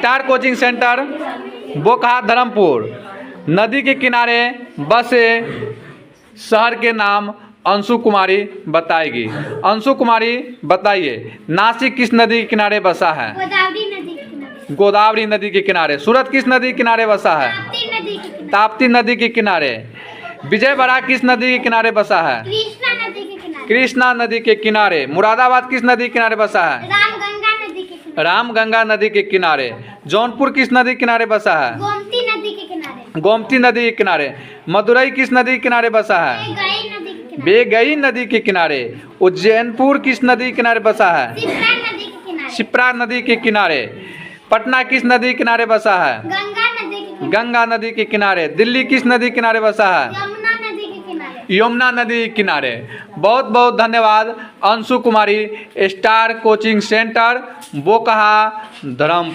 Star coaching centre बोकाहा Dharampur नदी के किनारे बसे शहर के नाम अंशु कुमारी बताएगी। अंशु कुमारी बताइए, नासिक किस नदी के किनारे बसा है? गोदावरी नदी के किनारे। गोदावरी नदी के किनारे। सूरत किस नदी के किनारे बसा है? ताप्ती नदी के किनारे। ताप्ती नदी के किनारे। विजयवाड़ा किस नदी के किनारे बसा है? कृष्णा नदी के किनारे। कृष्णा नदी के किनारे। मुरादाबाद किस नदी के किनारे बसा है? रामगंगा नदी के किनारे। रामगंगा नदी के किनारे। जौनपुर किस नदी के किनारे बसा है? गोमती नदी के किनारे। गोमती नदी के किनारे। मदुरई किस नदी के किनारे बसा है? बेगई नदी के किनारे। बेगई नदी के किनारे। उज्जैनपुर किस नदी के किनारे बसा है? शिप्रा नदी के किनारे। शिप्रा नदी के किनारे। पटना किस नदी के किनारे बसा है? गंगा नदी के किनारे। गंगा नदी के किनारे। दिल्ली किस नदी के किनारे बसा है? यमुना नदी के किनारे। यमुना नदी के किनारे। बहुत बहुत धन्यवाद अंशु कुमारी, स्टार कोचिंग सेंटर बोकाहा धर्मपुर।